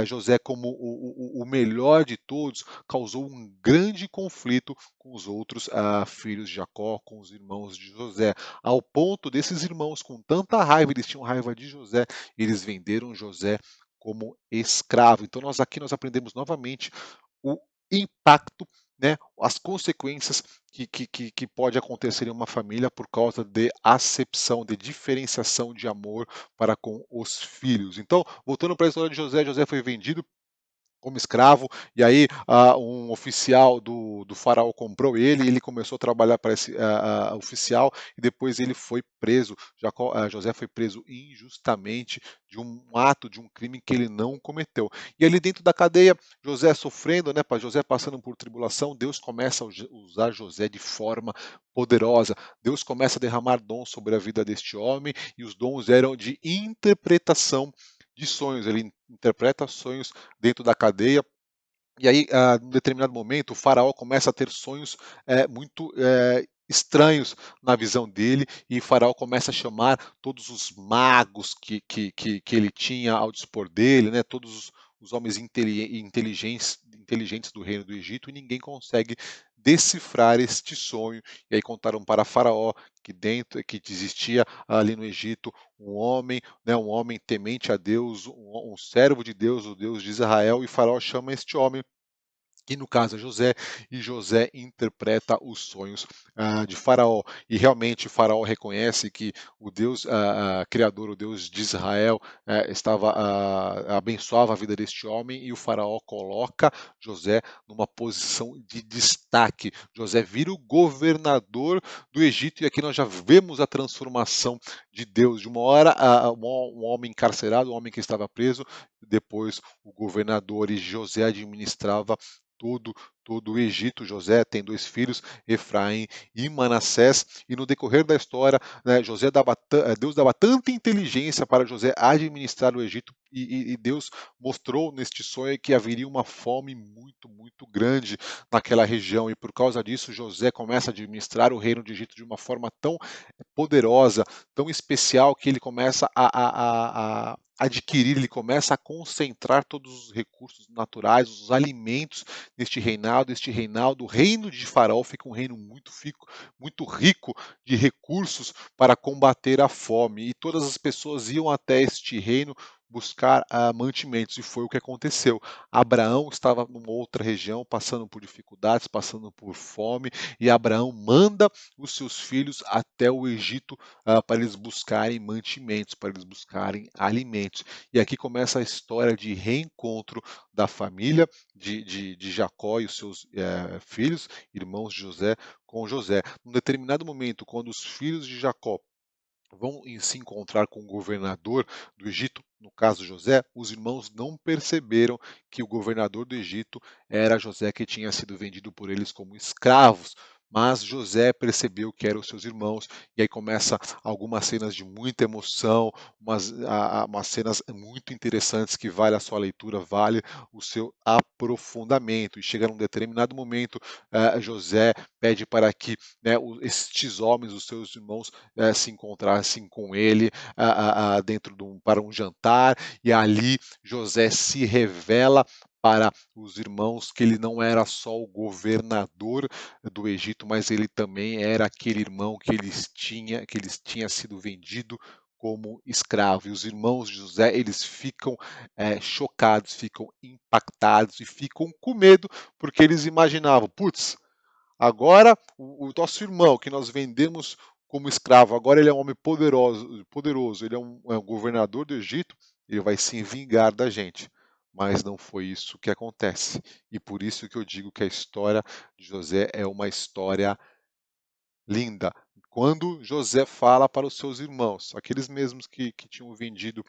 José como o melhor de todos, causou um grande conflito com os outros filhos de Jacó, com os irmãos de José, ao ponto desses irmãos, com tanta raiva, eles tinham raiva de José, eles venderam José como escravo. Então nós aprendemos novamente o impacto, né, as consequências que pode acontecer em uma família por causa de acepção, de diferenciação de amor para com os filhos. Então, voltando para a história de José, José foi vendido como escravo, e aí um oficial do faraó comprou ele, e ele começou a trabalhar para esse oficial, e depois ele foi preso. José foi preso injustamente de um ato, de um crime que ele não cometeu. E ali dentro da cadeia, José sofrendo, né, para José passando por tribulação, Deus começa a usar José de forma poderosa. Deus começa a derramar dons sobre a vida deste homem, e os dons eram de interpretação de sonhos. Ele interpreta sonhos dentro da cadeia. E aí, num determinado momento, o faraó começa a ter sonhos muito estranhos na visão dele, e o faraó começa a chamar todos os magos que ele tinha ao dispor dele, né, todos os homens inteligentes do reino do Egito, e ninguém consegue decifrar este sonho. E aí contaram para Faraó que existia ali no Egito um homem temente a Deus, um servo de Deus, o Deus de Israel, e Faraó chama este homem, que no caso é José, e José interpreta os sonhos de Faraó. E realmente Faraó reconhece que o Deus Criador, o Deus de Israel, abençoava a vida deste homem, e o Faraó coloca José numa posição de destaque. José vira o governador do Egito, e aqui nós já vemos a transformação de Deus. De uma hora, um homem encarcerado, um homem que estava preso, depois o governador, e José administrava todo, todo o Egito. José tem dois filhos, Efraim e Manassés, e no decorrer da história, né, Deus dava tanta inteligência para José administrar o Egito, e Deus mostrou neste sonho que haveria uma fome muito, muito grande naquela região, e por causa disso José começa a administrar o reino de Egito de uma forma tão poderosa, tão especial, que ele começa a adquirir, ele começa a concentrar todos os recursos naturais, os alimentos neste reinado. Este reinado, o reino de Faraó, fica um reino muito rico de recursos para combater a fome. E todas as pessoas iam até este reino buscar mantimentos, e foi o que aconteceu. Abraão estava numa outra região, passando por dificuldades, passando por fome, e Abraão manda os seus filhos até o Egito para eles buscarem mantimentos, para eles buscarem alimentos. E aqui começa a história de reencontro da família de Jacó e os seus filhos, irmãos de José, com José. Num determinado momento, quando os filhos de Jacó vão se encontrar com o governador do Egito, no caso José, os irmãos não perceberam que o governador do Egito era José, que tinha sido vendido por eles como escravos. Mas José percebeu que eram os seus irmãos, e aí começa algumas cenas de muita emoção, umas cenas muito interessantes que vale a sua leitura, vale o seu aprofundamento. E chega num determinado momento, José pede para que, né, estes homens, os seus irmãos, se encontrassem com ele para um jantar, e ali José se revela para os irmãos que ele não era só o governador do Egito, mas ele também era aquele irmão que eles tinha sido vendido como escravo. E os irmãos de José, eles ficam chocados, ficam impactados e ficam com medo, porque eles imaginavam, putz, agora o nosso irmão que nós vendemos como escravo, agora ele é um homem poderoso, ele é um governador do Egito, ele vai se vingar da gente. Mas não foi isso que acontece. E por isso que eu digo que a história de José é uma história linda. Quando José fala para os seus irmãos, aqueles mesmos que tinham vendido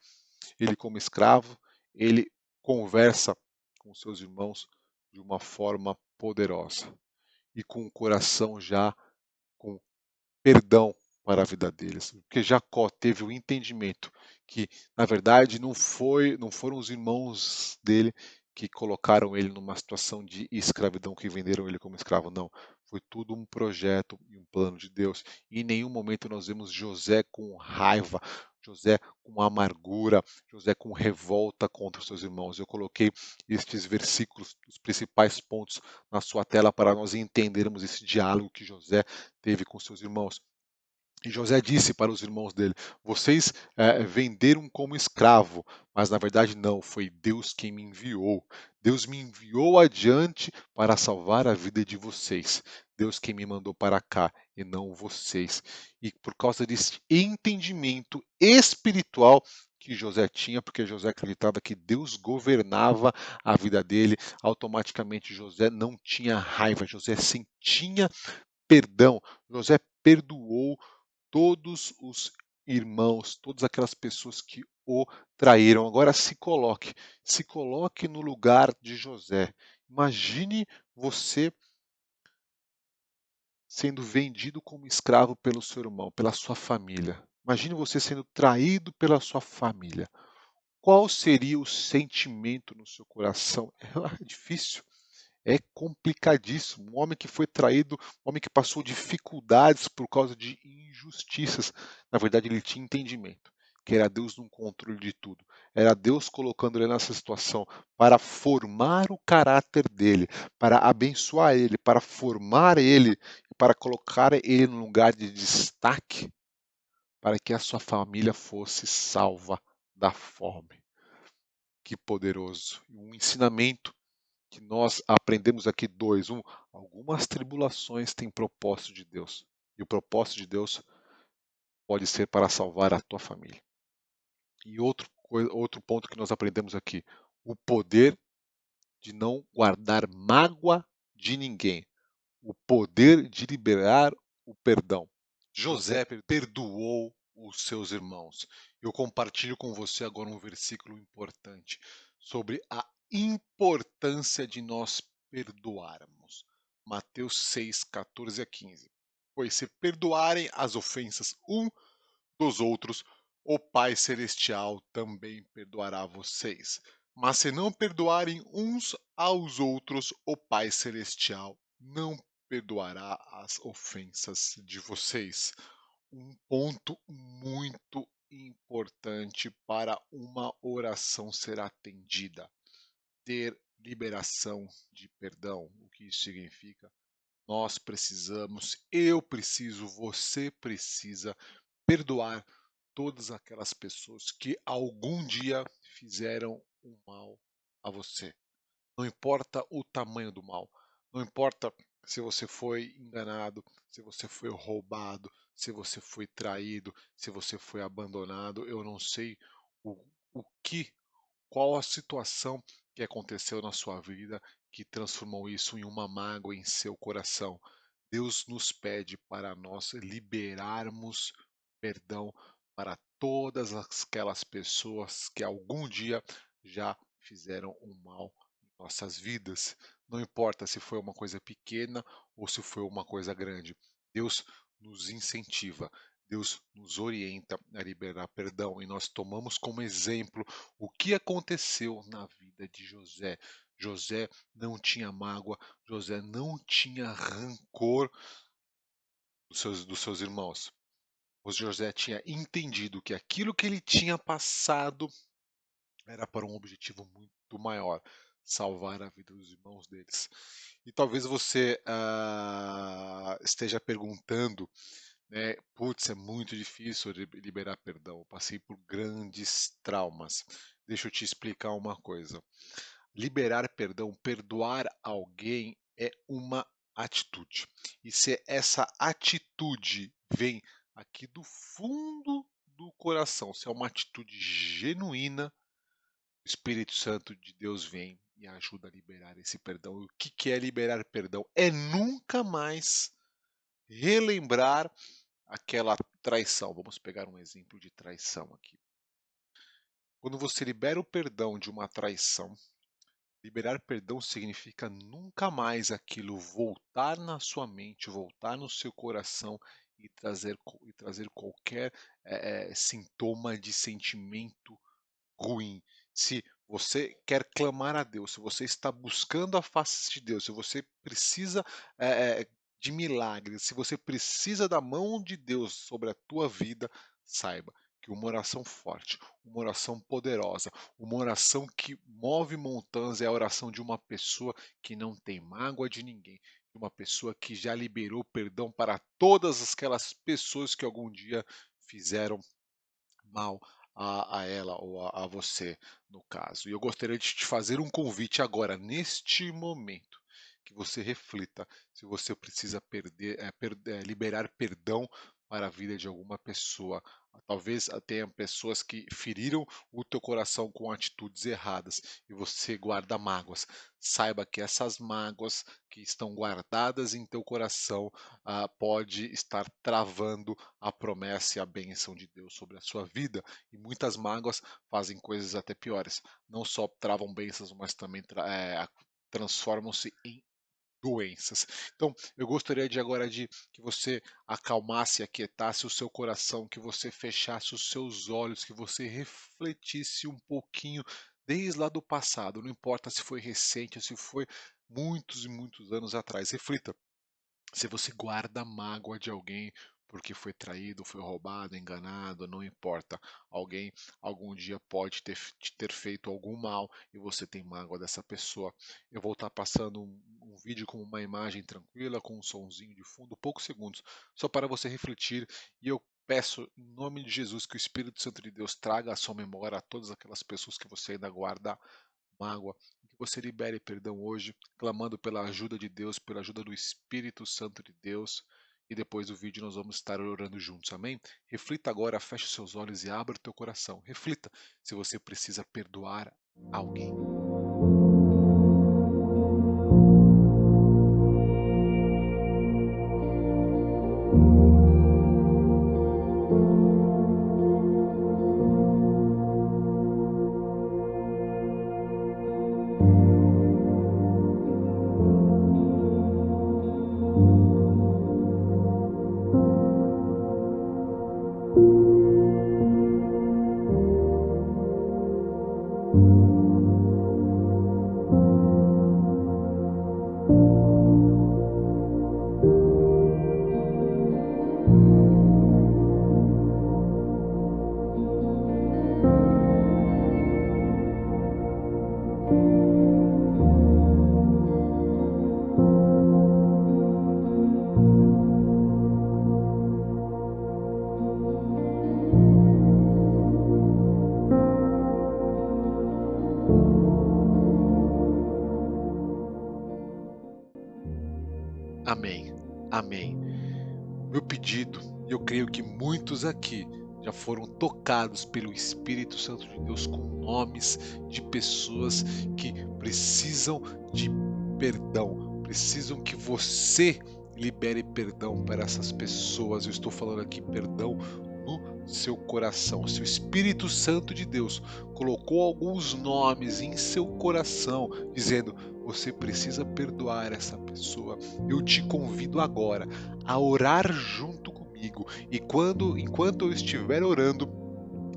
ele como escravo, ele conversa com seus irmãos de uma forma poderosa e com o coração já com perdão para a vida deles, porque Jacó teve o entendimento que, na verdade, não foram os irmãos dele que colocaram ele numa situação de escravidão, que venderam ele como escravo, não. Foi tudo um projeto e um plano de Deus. E em nenhum momento nós vemos José com raiva, José com amargura, José com revolta contra os seus irmãos. Eu coloquei estes versículos, os principais pontos, na sua tela para nós entendermos esse diálogo que José teve com seus irmãos. E José disse para os irmãos dele: Vocês venderam como escravo, mas na verdade não, foi Deus quem me enviou. Deus me enviou adiante para salvar a vida de vocês. Deus quem me mandou para cá e não vocês. E por causa desse entendimento espiritual que José tinha, porque José acreditava que Deus governava a vida dele, automaticamente José não tinha raiva, José sentia perdão, José perdoou todos os irmãos, todas aquelas pessoas que o traíram. Agora se coloque no lugar de José. Imagine você sendo vendido como escravo pelo seu irmão, pela sua família. Imagine você sendo traído pela sua família. Qual seria o sentimento no seu coração? É difícil. É complicadíssimo. Um homem que foi traído, um homem que passou dificuldades por causa de injustiças. Na verdade, ele tinha entendimento que era Deus no controle de tudo. Era Deus colocando ele nessa situação para formar o caráter dele, para abençoar ele, para formar ele, para colocar ele num lugar de destaque, para que a sua família fosse salva da fome. Que poderoso! Um ensinamento que nós aprendemos aqui dois. Algumas tribulações têm propósito de Deus. E o propósito de Deus pode ser para salvar a tua família. E outro ponto que nós aprendemos aqui, o poder de não guardar mágoa de ninguém. O poder de liberar o perdão. José perdoou os seus irmãos. Eu compartilho com você agora um versículo importante sobre a importância de nós perdoarmos. Mateus 6, 14 a 15. Pois se perdoarem as ofensas dos outros, o Pai Celestial também perdoará vocês. Mas se não perdoarem uns aos outros, o Pai Celestial não perdoará as ofensas de vocês. Um ponto muito importante para uma oração ser atendida: ter liberação de perdão. O que isso significa? Nós precisamos, eu preciso, você precisa perdoar todas aquelas pessoas que algum dia fizeram um mal a você. Não importa o tamanho do mal, não importa se você foi enganado, se você foi roubado, se você foi traído, se você foi abandonado, eu não sei o, o que, qual a situação que aconteceu na sua vida que transformou isso em uma mágoa em seu coração. Deus nos pede para nós liberarmos perdão para todas aquelas pessoas que algum dia já fizeram um mal em nossas vidas. Não importa se foi uma coisa pequena ou se foi uma coisa grande. Deus nos incentiva, Deus nos orienta a liberar perdão e nós tomamos como exemplo o que aconteceu na vida de José. José não tinha mágoa, José não tinha rancor dos seus irmãos. O José tinha entendido que aquilo que ele tinha passado era para um objetivo muito maior, salvar a vida dos irmãos deles. E talvez você esteja perguntando, né, putz, é muito difícil liberar perdão, eu passei por grandes traumas. Deixa eu te explicar uma coisa. Liberar perdão, perdoar alguém é uma atitude. E se essa atitude vem aqui do fundo do coração, se é uma atitude genuína, o Espírito Santo de Deus vem e ajuda a liberar esse perdão. E o que que é liberar perdão? É nunca mais relembrar aquela traição. Vamos pegar um exemplo de traição aqui. Quando você libera o perdão de uma traição, liberar perdão significa nunca mais aquilo voltar na sua mente, voltar no seu coração e trazer qualquer sintoma de sentimento ruim. Se você quer clamar a Deus, se você está buscando a face de Deus, se você precisa de milagres, se você precisa da mão de Deus sobre a tua vida, saiba que uma oração forte, uma oração poderosa, uma oração que move montanhas é a oração de uma pessoa que não tem mágoa de ninguém, de uma pessoa que já liberou perdão para todas aquelas pessoas que algum dia fizeram mal a ela ou a você, no caso. E eu gostaria de te fazer um convite agora, neste momento, que você reflita se você precisa liberar perdão para a vida de alguma pessoa. Talvez tenha pessoas que feriram o teu coração com atitudes erradas e você guarda mágoas. Saiba que essas mágoas que estão guardadas em teu coração pode estar travando a promessa e a bênção de Deus sobre a sua vida. E muitas mágoas fazem coisas até piores. Não só travam bênçãos, mas também transformam-se em doenças. Então, eu gostaria de agora de que você acalmasse, aquietasse o seu coração, que você fechasse os seus olhos, que você refletisse um pouquinho desde lá do passado. Não importa se foi recente ou se foi muitos e muitos anos atrás. Reflita se você guarda mágoa de alguém porque foi traído, foi roubado, enganado, não importa. Alguém algum dia pode te ter feito algum mal e você tem mágoa dessa pessoa. Eu vou estar passando um vídeo com uma imagem tranquila, com um sonzinho de fundo, poucos segundos, só para você refletir. E eu peço, em nome de Jesus, que o Espírito Santo de Deus traga à sua memória a todas aquelas pessoas que você ainda guarda mágoa, que você libere perdão hoje, clamando pela ajuda de Deus, pela ajuda do Espírito Santo de Deus. E depois do vídeo nós vamos estar orando juntos, amém? Reflita agora, feche os seus olhos e abra o teu coração. Reflita se você precisa perdoar alguém. Amém. Amém. Meu pedido, e eu creio que muitos aqui já foram tocados pelo Espírito Santo de Deus com nomes de pessoas que precisam de perdão, precisam que você libere perdão para essas pessoas. Eu estou falando aqui perdão no seu coração. Se o Espírito Santo de Deus colocou alguns nomes em seu coração, dizendo: você precisa perdoar essa pessoa, eu te convido agora a orar junto comigo. E enquanto eu estiver orando,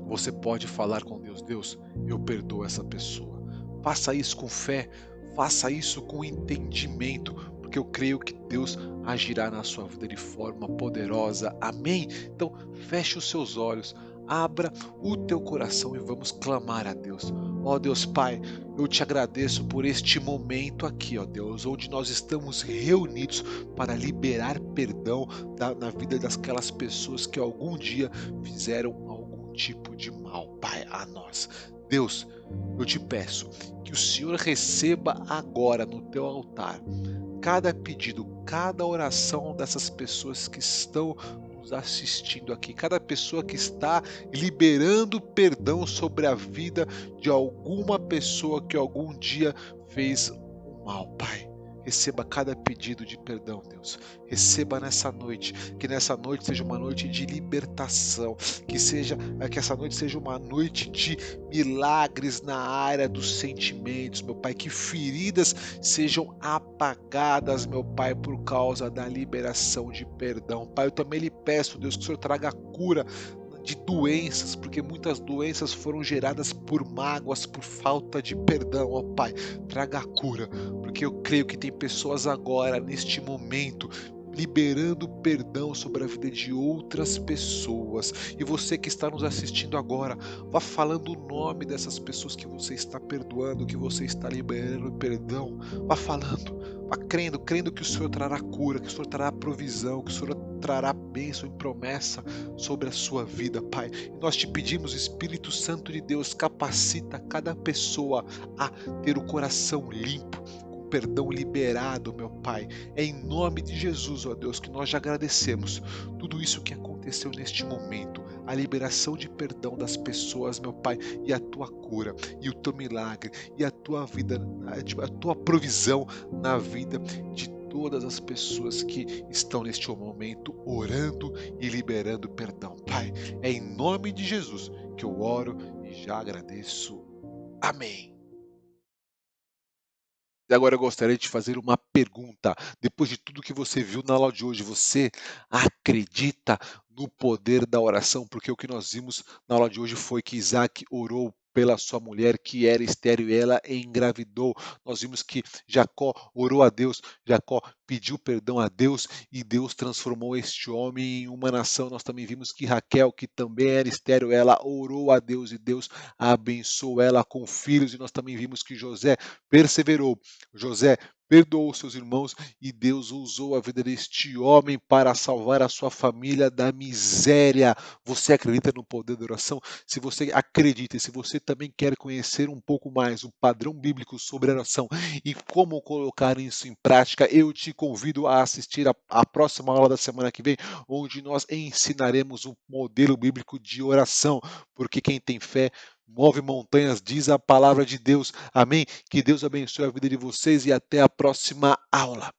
você pode falar com Deus: Deus, eu perdoo essa pessoa. Faça isso com fé, faça isso com entendimento, porque eu creio que Deus agirá na sua vida de forma poderosa. Amém? Então, feche os seus olhos, abra o teu coração e vamos clamar a Deus. Ó Deus Pai, eu te agradeço por este momento aqui, ó Deus, onde nós estamos reunidos para liberar perdão na vida daquelas pessoas que algum dia fizeram algum tipo de mal, Pai, a nós. Deus, eu te peço que o Senhor receba agora no teu altar cada pedido, cada oração dessas pessoas que estão nos assistindo aqui, cada pessoa que está liberando perdão sobre a vida de alguma pessoa que algum dia fez o mal, Pai. Receba cada pedido de perdão, Deus. Receba nessa noite, que nessa noite seja uma noite de libertação, que essa noite seja uma noite de milagres na área dos sentimentos, meu Pai, que feridas sejam apagadas, meu Pai, por causa da liberação de perdão. Pai, eu também lhe peço, Deus, que o Senhor traga cura de doenças, porque muitas doenças foram geradas por mágoas, por falta de perdão, ó Pai. Traga a cura, porque eu creio que tem pessoas agora, neste momento, liberando perdão sobre a vida de outras pessoas. E você que está nos assistindo agora, vá falando o nome dessas pessoas que você está perdoando, que você está liberando perdão. Vá falando, vá crendo que o Senhor trará cura, que o Senhor trará provisão, que o Senhor trará bênção e promessa sobre a sua vida, Pai. E nós te pedimos, Espírito Santo de Deus, capacita cada pessoa a ter o coração limpo, com perdão liberado, meu Pai. É em nome de Jesus, ó Deus, que nós já agradecemos tudo isso que aconteceu neste momento, a liberação de perdão das pessoas, meu Pai, e a tua cura, e o teu milagre, e a tua vida, a tua provisão na vida de todas as pessoas que estão neste momento orando e liberando perdão. Pai, é em nome de Jesus que eu oro e já agradeço. Amém. E agora eu gostaria de te fazer uma pergunta. Depois de tudo que você viu na aula de hoje, você acredita no poder da oração? Porque o que nós vimos na aula de hoje foi que Isaac orou pela sua mulher que era estéril e ela engravidou. Nós vimos que Jacó orou a Deus, Jacó pediu perdão a Deus e Deus transformou este homem em uma nação. Nós também vimos que Raquel, que também era estéril, ela orou a Deus e Deus abençoou ela com filhos. E nós também vimos que José perseverou. José perdoou seus irmãos e Deus usou a vida deste homem para salvar a sua família da miséria. Você acredita no poder da oração? Se você acredita e se você também quer conhecer um pouco mais o padrão bíblico sobre a oração e como colocar isso em prática, eu te convido a assistir a próxima aula da semana que vem, onde nós ensinaremos o modelo bíblico de oração, porque quem tem fé move montanhas, diz a palavra de Deus. Amém? Que Deus abençoe a vida de vocês e até a próxima aula.